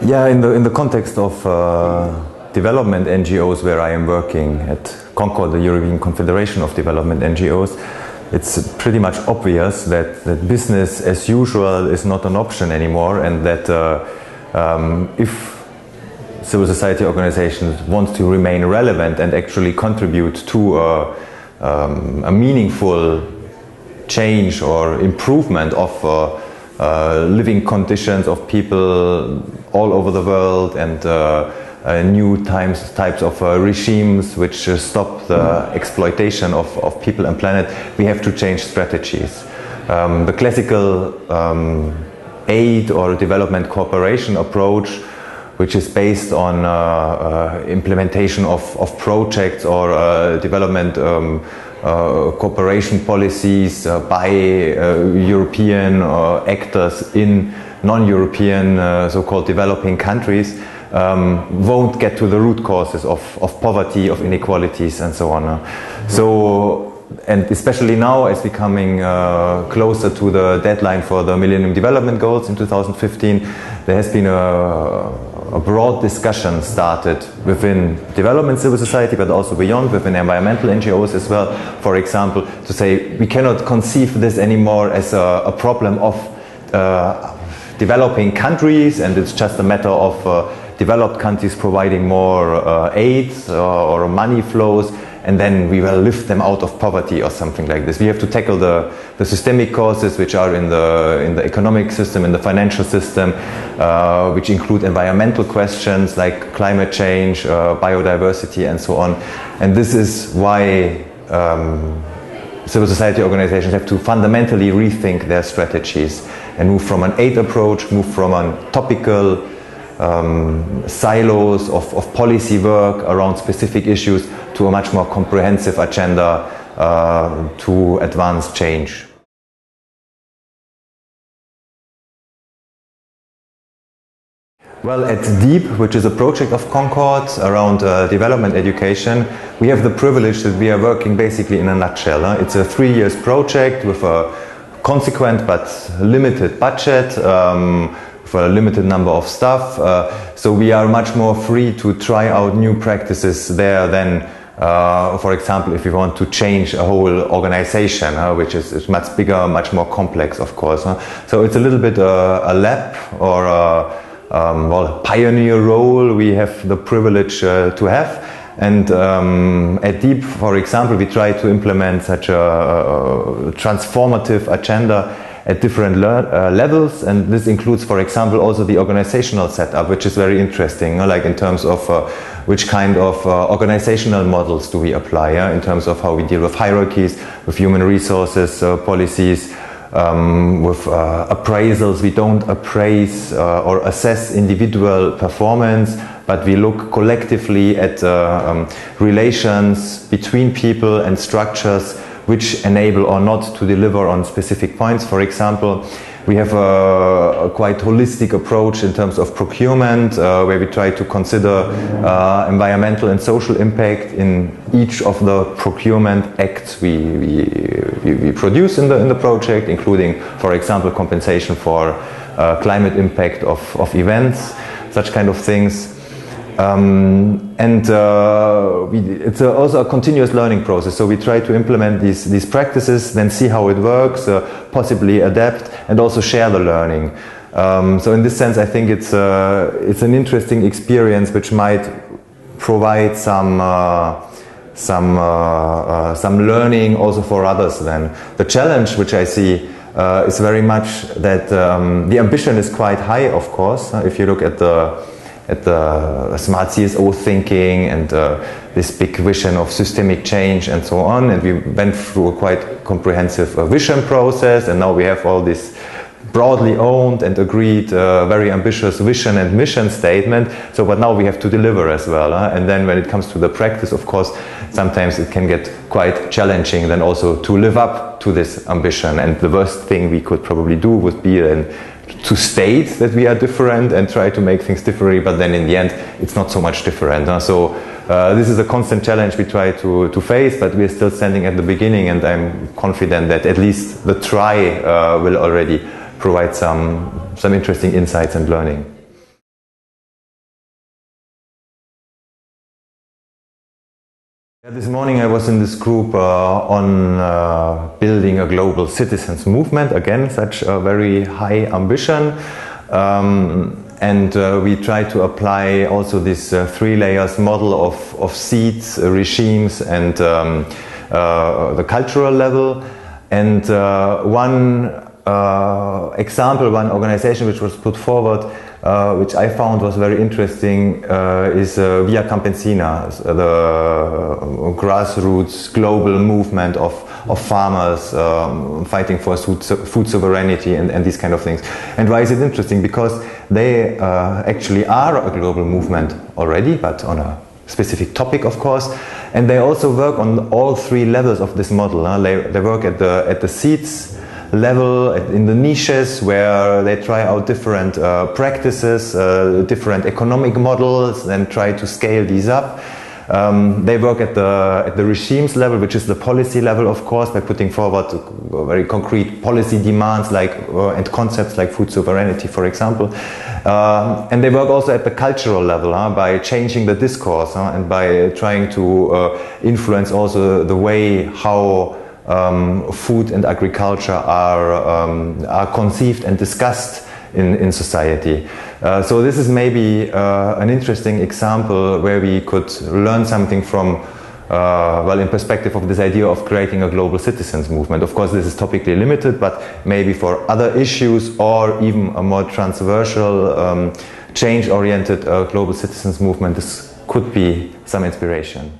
Yeah, in the context of development NGOs where I am working at Concord, the European Confederation of Development NGOs, it's pretty much obvious that business as usual is not an option anymore, and that if civil society organizations want to remain relevant and actually contribute to a meaningful change or improvement of living conditions of people all over the world, and new types of regimes which stop the exploitation of people and planet, we have to change strategies. The classical aid or development cooperation approach, which is based on implementation of projects or development cooperation policies by European actors in non-European so-called developing countries, won't get to the root causes of poverty, of inequalities, and so on. And especially now, as we're coming closer to the deadline for the Millennium Development Goals in 2015, there has been a broad discussion started within development civil society, but also beyond, within environmental NGOs as well, for example, to say we cannot conceive this anymore as a problem of developing countries, and it's just a matter of developed countries providing more aid or money flows, and then we will lift them out of poverty or something like this. We have to tackle the systemic causes which are in the economic system, in the financial system, which include environmental questions like climate change, biodiversity, and so on. And this is why civil society organizations have to fundamentally rethink their strategies and move from an aid approach, move from a topical silos of policy work around specific issues to a much more comprehensive agenda to advance change. Well, at DEEP, which is a project of Concord around development education, we have the privilege that we are working basically in a nutshell. It's a 3-year project with a consequent but limited budget, for a limited number of staff, so we are much more free to try out new practices there than, for example, if we want to change a whole organization, which is much bigger, much more complex, of course. So it's a little bit a lab or a pioneer role we have the privilege to have. And at DEEP, for example, we try to implement such a transformative agenda at different levels, and this includes, for example, also the organizational setup, which is very interesting, like in terms of which kind of organizational models do we apply, in terms of how we deal with hierarchies, with human resources policies, with appraisals. We don't appraise or assess individual performance, but we look collectively at relations between people and structures which enable or not to deliver on specific points. For example, we have a quite holistic approach in terms of procurement, where we try to consider environmental and social impact in each of the procurement acts we produce in the project, including, for example, compensation for climate impact of events, such kind of things. It's also a continuous learning process, so we try to implement these practices, then see how it works, possibly adapt, and also share the learning. So in this sense, I think it's an interesting experience which might provide some learning also for others. Then the challenge which I see is very much that the ambition is quite high, of course. If you look at the smart CSO thinking and this big vision of systemic change and so on, and we went through a quite comprehensive vision process, and now we have all this broadly owned and agreed very ambitious vision and mission statement. So but now we have to deliver as well, and then when it comes to the practice, of course, sometimes it can get quite challenging then also to live up to this ambition. And the worst thing we could probably do would be then to state that we are different and try to make things differently, but then in the end it's not so much different. So this is a constant challenge we try to face, but we're still standing at the beginning, and I'm confident that at least the try will already provide some interesting insights and learning. This morning I was in this group on building a global citizens movement, again such a very high ambition, and we try to apply also this three layers model of seeds, regimes and the cultural level. And one example, one organization which was put forward, which I found was very interesting, is Via Campesina, the grassroots global movement of farmers fighting for food sovereignty and these kind of things. And why is it interesting? Because they actually are a global movement already, but on a specific topic, of course. And they also work on all three levels of this model. They work at the seeds level, in the niches where they try out different practices, different economic models, and try to scale these up. They work at the regimes level, which is the policy level, of course, by putting forward very concrete policy demands and concepts like food sovereignty, for example. And they work also at the cultural level by changing the discourse and by trying to influence also the way how food and agriculture are conceived and discussed in society. So this is maybe an interesting example where we could learn something from, well, in perspective of this idea of creating a global citizens movement. Of course, this is topically limited, but maybe for other issues or even a more transversal, change-oriented global citizens movement, this could be some inspiration.